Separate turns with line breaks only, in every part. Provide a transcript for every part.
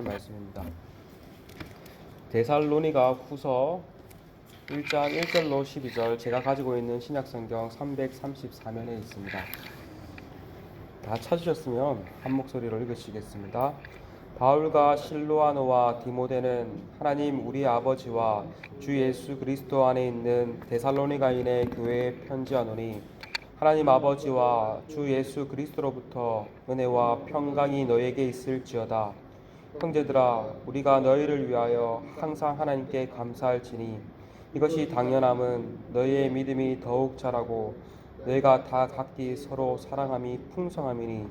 말씀입니다. 데살로니가 후서 1장 1절로 12절, 제가 가지고 있는 신약성경 334면에 있습니다. 다 찾으셨으면 한 목소리로 읽으시겠습니다. 바울과 실로아노와 디모데는 하나님 우리 아버지와 주 예수 그리스도 안에 있는 데살로니가인의 교회에 편지하노니, 하나님 아버지와 주 예수 그리스도로부터 은혜와 평강이 너에게 있을지어다. 형제들아, 우리가 너희를 위하여 항상 하나님께 감사할지니 이것이 당연함은 너희의 믿음이 더욱 자라고 너희가 다 각기 서로 사랑함이 풍성함이니,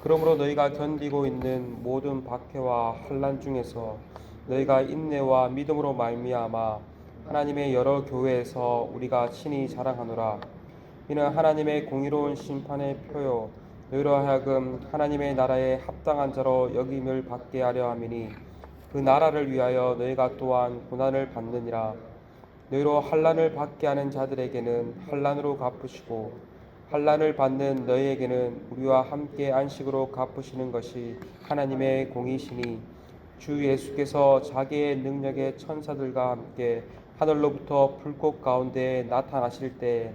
그러므로 너희가 견디고 있는 모든 박해와 환난 중에서 너희가 인내와 믿음으로 말미암아 하나님의 여러 교회에서 우리가 친히 자랑하노라. 이는 하나님의 공의로운 심판의 표요 너희로 하여금 하나님의 나라에 합당한 자로 여김을 받게 하려 함이니, 그 나라를 위하여 너희가 또한 고난을 받느니라. 너희로 환난을 받게 하는 자들에게는 환난으로 갚으시고 환난을 받는 너희에게는 우리와 함께 안식으로 갚으시는 것이 하나님의 공이시니, 주 예수께서 자기의 능력의 천사들과 함께 하늘로부터 불꽃 가운데 나타나실 때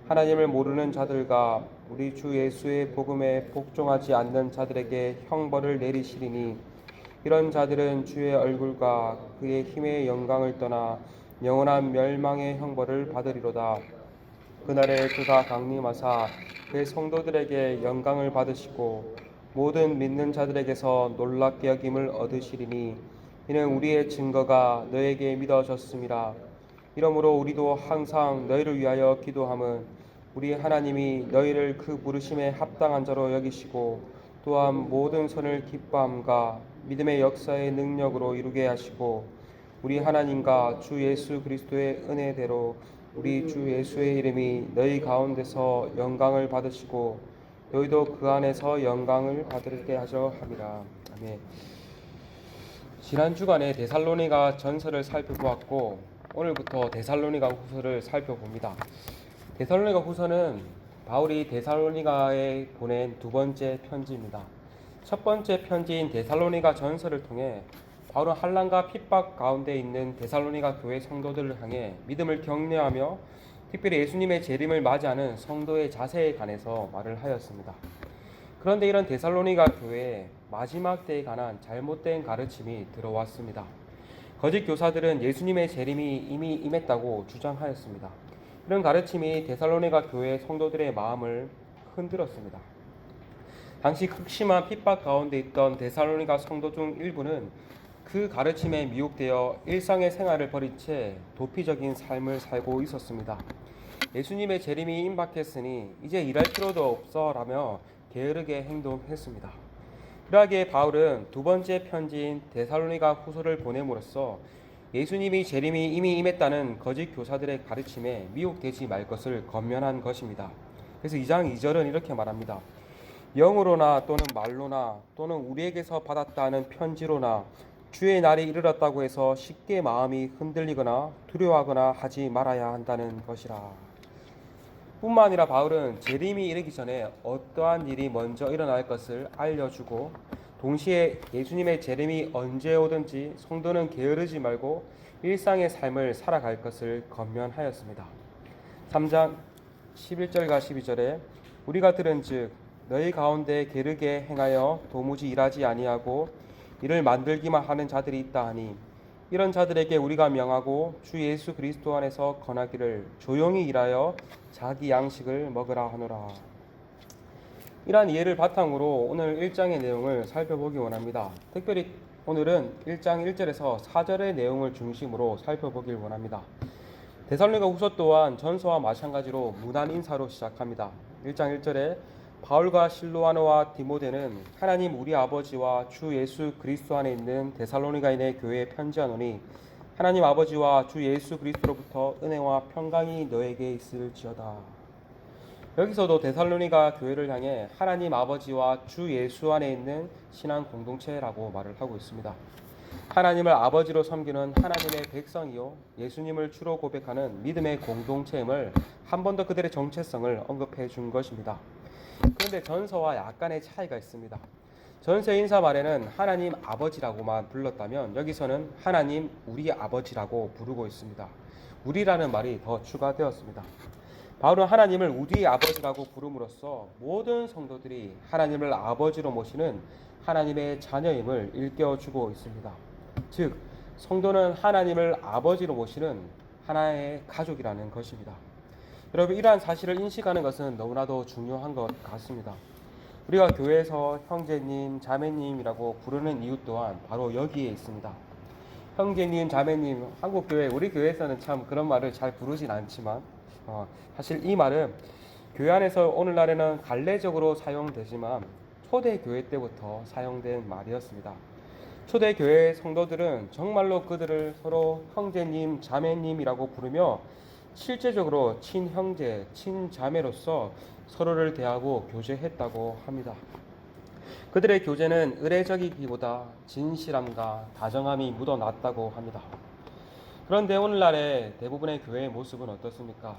하나님을 모르는 자들과 우리 주 예수의 복음에 복종하지 않는 자들에게 형벌을 내리시리니, 이런 자들은 주의 얼굴과 그의 힘의 영광을 떠나 영원한 멸망의 형벌을 받으리로다. 그날에 그가 강림하사 그의 성도들에게 영광을 받으시고 모든 믿는 자들에게서 놀랍게 여김을 얻으시리니, 이는 우리의 증거가 너에게 믿어졌음이라. 이러므로 우리도 항상 너희를 위하여 기도함은 우리 하나님이 너희를 그 부르심에 합당한 자로 여기시고 또한 모든 선을 기뻐함과 믿음의 역사의 능력으로 이루게 하시고, 우리 하나님과 주 예수 그리스도의 은혜대로 우리 주 예수의 이름이 너희 가운데서 영광을 받으시고 너희도 그 안에서 영광을 받게 하려 함이라. 아멘. 지난 주간에 데살로니가 전서를 살펴보았고, 오늘부터 데살로니가 후서를 살펴봅니다. 데살로니가 후서는 바울이 데살로니가에 보낸 두 번째 편지입니다. 첫 번째 편지인 데살로니가 전서를 통해 바울은 환난과 핍박 가운데 있는 데살로니가 교회 성도들을 향해 믿음을 격려하며 특별히 예수님의 재림을 맞이하는 성도의 자세에 관해서 말을 하였습니다. 그런데 이런 데살로니가 교회에 마지막 때에 관한 잘못된 가르침이 들어왔습니다. 거짓 교사들은 예수님의 재림이 이미 임했다고 주장하였습니다. 이런 가르침이 데살로니가 교회 성도들의 마음을 흔들었습니다. 당시 극심한 핍박 가운데 있던 데살로니가 성도 중 일부는 그 가르침에 미혹되어 일상의 생활을 버린 채 도피적인 삶을 살고 있었습니다. 예수님의 재림이 임박했으니 이제 일할 필요도 없어라며 게으르게 행동했습니다. 그러기에 바울은 두 번째 편지인 데살로니가 후서를 보냄으로써 예수님이 재림이 이미 임했다는 거짓 교사들의 가르침에 미혹되지 말 것을 권면한 것입니다. 그래서 2장 2절은 이렇게 말합니다. 영으로나 또는 말로나 또는 우리에게서 받았다는 편지로나 주의 날이 이르렀다고 해서 쉽게 마음이 흔들리거나 두려워하거나 하지 말아야 한다는 것이라. 뿐만 아니라 바울은 재림이 이르기 전에 어떠한 일이 먼저 일어날 것을 알려주고, 동시에 예수님의 재림이 언제 오든지 성도는 게으르지 말고 일상의 삶을 살아갈 것을 권면하였습니다. 3장 11절과 12절에 우리가 들은즉 너희 가운데 게으르게 행하여 도무지 일하지 아니하고 이를 만들기만 하는 자들이 있다 하니, 이런 자들에게 우리가 명하고 주 예수 그리스도 안에서 권하기를 조용히 일하여 자기 양식을 먹으라 하노라. 이러한 이해를 바탕으로 오늘 1장의 내용을 살펴보기 원합니다. 특별히 오늘은 1장 1절에서 4절의 내용을 중심으로 살펴보길 원합니다. 데살로니가 후서 또한 전서와 마찬가지로 무난 인사로 시작합니다. 1장 1절에 바울과 실로아노와 디모데는 하나님 우리 아버지와 주 예수 그리스도 안에 있는 데살로니가인의 교회에 편지하노니, 하나님 아버지와 주 예수 그리스도로부터 은혜와 평강이 너에게 있을지어다. 여기서도 데살로니가 교회를 향해 하나님 아버지와 주 예수 안에 있는 신앙 공동체라고 말을 하고 있습니다. 하나님을 아버지로 섬기는 하나님의 백성이요 예수님을 주로 고백하는 믿음의 공동체임을 한 번 더 그들의 정체성을 언급해 준 것입니다. 그런데 전서와 약간의 차이가 있습니다. 전세 인사 말에는 하나님 아버지라고만 불렀다면 여기서는 하나님 우리 아버지라고 부르고 있습니다. 우리라는 말이 더 추가되었습니다. 바울은 하나님을 우리 아버지라고 부름으로써 모든 성도들이 하나님을 아버지로 모시는 하나님의 자녀임을 일깨워주고 있습니다. 즉, 성도는 하나님을 아버지로 모시는 하나의 가족이라는 것입니다. 여러분, 이러한 사실을 인식하는 것은 너무나도 중요한 것 같습니다. 우리가 교회에서 형제님, 자매님이라고 부르는 이유 또한 바로 여기에 있습니다. 형제님, 자매님, 한국교회, 우리 교회에서는 참 그런 말을 잘 부르진 않지만 사실 이 말은 교회 안에서 오늘날에는 관례적으로 사용되지만 초대교회 때부터 사용된 말이었습니다. 초대교회 성도들은 정말로 그들을 서로 형제님, 자매님이라고 부르며 실제적으로 친형제, 친자매로서 서로를 대하고 교제했다고 합니다. 그들의 교제는 의례적이기보다 진실함과 다정함이 묻어났다고 합니다. 그런데 오늘날의 대부분의 교회의 모습은 어떻습니까?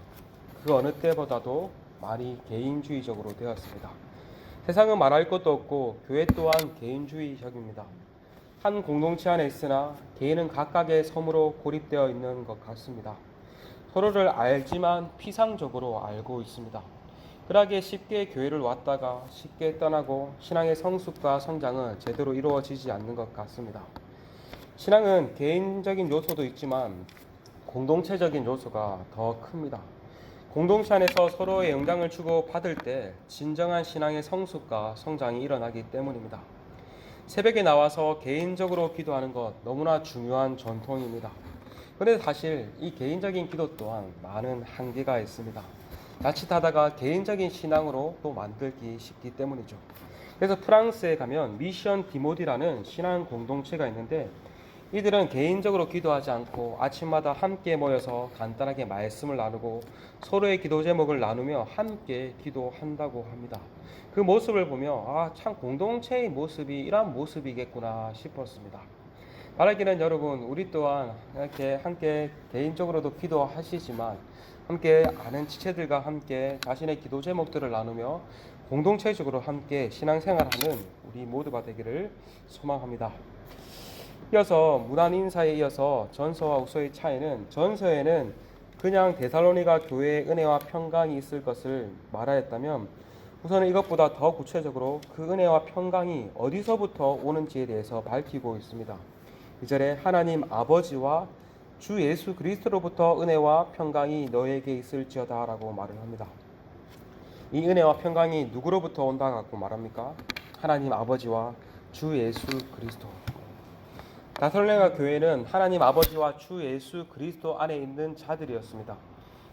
그 어느 때보다도 많이 개인주의적으로 되었습니다. 세상은 말할 것도 없고 교회 또한 개인주의적입니다. 한 공동체 안에 있으나 개인은 각각의 섬으로 고립되어 있는 것 같습니다. 서로를 알지만 피상적으로 알고 있습니다. 그러기에 쉽게 교회를 왔다가 쉽게 떠나고 신앙의 성숙과 성장은 제대로 이루어지지 않는 것 같습니다. 신앙은 개인적인 요소도 있지만 공동체적인 요소가 더 큽니다. 공동체 안에서 서로의 영향을 주고 받을 때 진정한 신앙의 성숙과 성장이 일어나기 때문입니다. 새벽에 나와서 개인적으로 기도하는 것 너무나 중요한 전통입니다. 그런데 사실 이 개인적인 기도 또한 많은 한계가 있습니다. 자칫하다가 개인적인 신앙으로 또 만들기 쉽기 때문이죠. 그래서 프랑스에 가면 미션 디모디라는 신앙 공동체가 있는데 이들은 개인적으로 기도하지 않고 아침마다 함께 모여서 간단하게 말씀을 나누고 서로의 기도 제목을 나누며 함께 기도한다고 합니다. 그 모습을 보며 참 공동체의 모습이 이러한 모습이겠구나 싶었습니다. 바라기는 여러분, 우리 또한 이렇게 함께 개인적으로도 기도하시지만 함께 아는 지체들과 함께 자신의 기도 제목들을 나누며 공동체적으로 함께 신앙생활하는 우리 모두가 되기를 소망합니다. 이어서 문안 인사에 이어서 전서와 후서의 차이는, 전서에는 그냥 데살로니가 교회의 은혜와 평강이 있을 것을 말하였다면 후서는 이것보다 더 구체적으로 그 은혜와 평강이 어디서부터 오는지에 대해서 밝히고 있습니다. 2절에 하나님 아버지와 주 예수 그리스도로부터 은혜와 평강이 너에게 있을지어다 라고 말을 합니다. 이 은혜와 평강이 누구로부터 온다고 말합니까? 하나님 아버지와 주 예수 그리스도. 데살로니가 교회는 하나님 아버지와 주 예수 그리스도 안에 있는 자들이었습니다.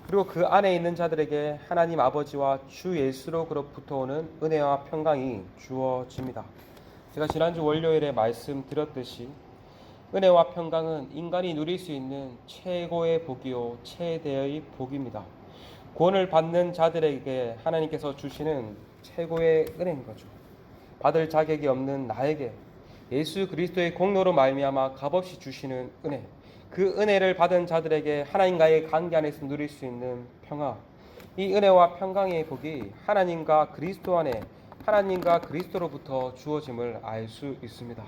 그리고 그 안에 있는 자들에게 하나님 아버지와 주 예수로부터 오는 은혜와 평강이 주어집니다. 제가 지난주 월요일에 말씀드렸듯이 은혜와 평강은 인간이 누릴 수 있는 최고의 복이요 최대의 복입니다. 구원을 받는 자들에게 하나님께서 주시는 최고의 은혜인 거죠. 받을 자격이 없는 나에게 예수 그리스도의 공로로 말미암아 값없이 주시는 은혜, 그 은혜를 받은 자들에게 하나님과의 관계 안에서 누릴 수 있는 평화, 이 은혜와 평강의 복이 하나님과 그리스도 안에 하나님과 그리스도로부터 주어짐을 알 수 있습니다.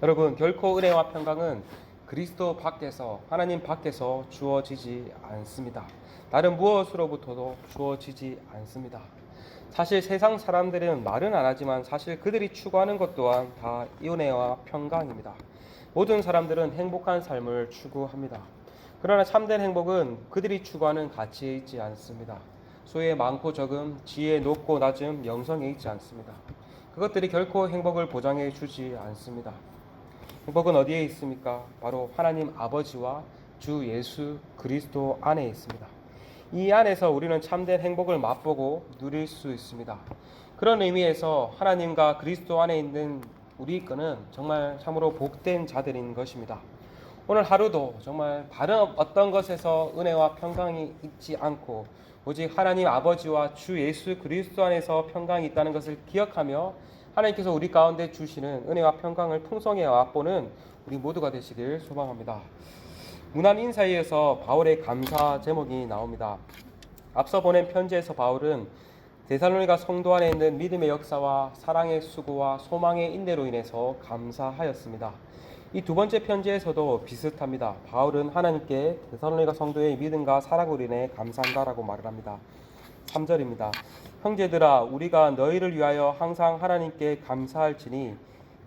여러분, 결코 은혜와 평강은 그리스도 밖에서, 하나님 밖에서 주어지지 않습니다. 다른 무엇으로부터도 주어지지 않습니다. 사실 세상 사람들은 말은 안 하지만 사실 그들이 추구하는 것 또한 다 은혜와 평강입니다. 모든 사람들은 행복한 삶을 추구합니다. 그러나 참된 행복은 그들이 추구하는 가치에 있지 않습니다. 소유의 많고 적음, 지혜의 높고 낮음, 영성에 있지 않습니다. 그것들이 결코 행복을 보장해 주지 않습니다. 행복은 어디에 있습니까? 바로 하나님 아버지와 주 예수 그리스도 안에 있습니다. 이 안에서 우리는 참된 행복을 맛보고 누릴 수 있습니다. 그런 의미에서 하나님과 그리스도 안에 있는 우리 거는 정말 참으로 복된 자들인 것입니다. 오늘 하루도 정말 다른 어떤 것에서 은혜와 평강이 있지 않고 오직 하나님 아버지와 주 예수 그리스도 안에서 평강이 있다는 것을 기억하며 하나님께서 우리 가운데 주시는 은혜와 평강을 풍성히 맛보는 우리 모두가 되시길 소망합니다. 문안 인사에서 바울의 감사 제목이 나옵니다. 앞서 보낸 편지에서 바울은 데살로니가 성도 안에 있는 믿음의 역사와 사랑의 수고와 소망의 인내로 인해서 감사하였습니다. 이 두 번째 편지에서도 비슷합니다. 바울은 하나님께 데살로니가 성도의 믿음과 사랑으로 인해 감사한다라고 말을 합니다. 3절입니다. 형제들아 우리가 너희를 위하여 항상 하나님께 감사할지니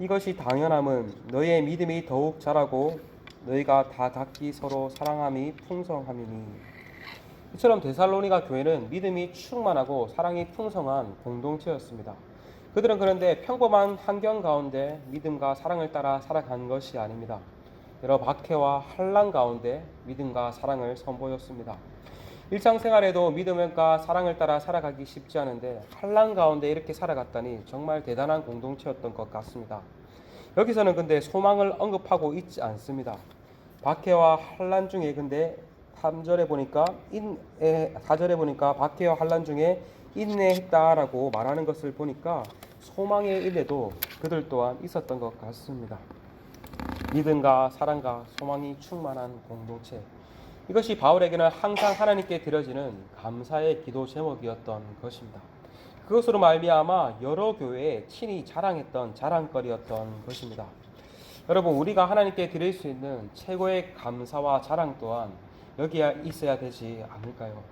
이것이 당연함은 너희의 믿음이 더욱 자라고 너희가 다 각기 서로 사랑함이 풍성함이니. 이처럼 데살로니가 교회는 믿음이 충만하고 사랑이 풍성한 공동체였습니다. 그들은 그런데 평범한 환경 가운데 믿음과 사랑을 따라 살아간 것이 아닙니다. 여러 박해와 환난 가운데 믿음과 사랑을 선보였습니다. 일상생활에도 믿음과 사랑을 따라 살아가기 쉽지 않은데 환난 가운데 이렇게 살아갔다니 정말 대단한 공동체였던 것 같습니다. 여기서는 근데 소망을 언급하고 있지 않습니다. 박해와 환난 중에 근데 4절에 보니까 박해와 환난 중에 인내했다라고 말하는 것을 보니까 소망의 인내도 그들 또한 있었던 것 같습니다. 믿음과 사랑과 소망이 충만한 공동체. 이것이 바울에게는 항상 하나님께 드려지는 감사의 기도 제목이었던 것입니다. 그것으로 말미암아 여러 교회에 친히 자랑했던 자랑거리였던 것입니다. 여러분, 우리가 하나님께 드릴 수 있는 최고의 감사와 자랑 또한 여기에 있어야 되지 않을까요?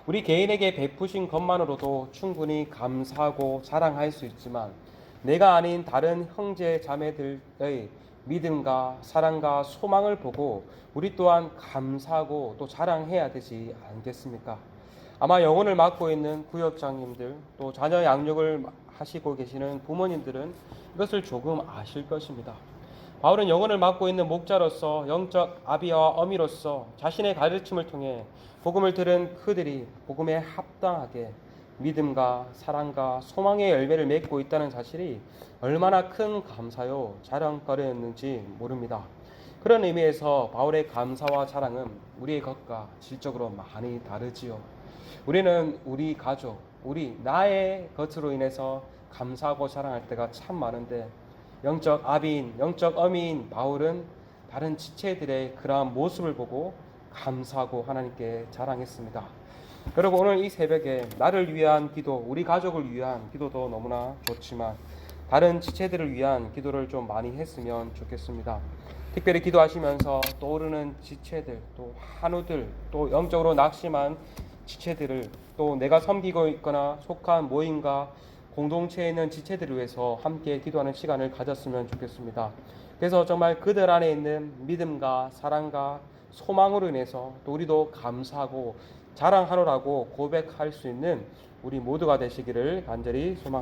우리 개인에게 베푸신 것만으로도 충분히 감사하고 자랑할 수 있지만 내가 아닌 다른 형제 자매들의 믿음과 사랑과 소망을 보고 우리 또한 감사하고 또 자랑해야 되지 않겠습니까? 아마 영혼을 맡고 있는 구역장님들, 또 자녀 양육을 하시고 계시는 부모님들은 이것을 조금 아실 것입니다. 바울은 영혼을 맡고 있는 목자로서 영적 아비와 어미로서 자신의 가르침을 통해 복음을 들은 그들이 복음에 합당하게 믿음과 사랑과 소망의 열매를 맺고 있다는 사실이 얼마나 큰 감사요 자랑거리였는지 모릅니다. 그런 의미에서 바울의 감사와 자랑은 우리의 것과 질적으로 많이 다르지요. 우리는 우리 가족, 나의 것으로 인해서 감사하고 자랑할 때가 참 많은데 영적 아비인, 영적 어미인 바울은 다른 지체들의 그러한 모습을 보고 감사하고 하나님께 자랑했습니다. 여러분, 오늘 이 새벽에 나를 위한 기도, 우리 가족을 위한 기도도 너무나 좋지만 다른 지체들을 위한 기도를 좀 많이 했으면 좋겠습니다. 특별히 기도하시면서 떠오르는 지체들, 또 한우들, 또 영적으로 낙심한 지체들을, 또 내가 섬기고 있거나 속한 모임과 공동체에 있는 지체들을 위해서 함께 기도하는 시간을 가졌으면 좋겠습니다. 그래서 정말 그들 안에 있는 믿음과 사랑과 소망으로 인해서 또 우리도 감사하고 자랑하노라고 고백할 수 있는 우리 모두가 되시기를 간절히 소망합니다.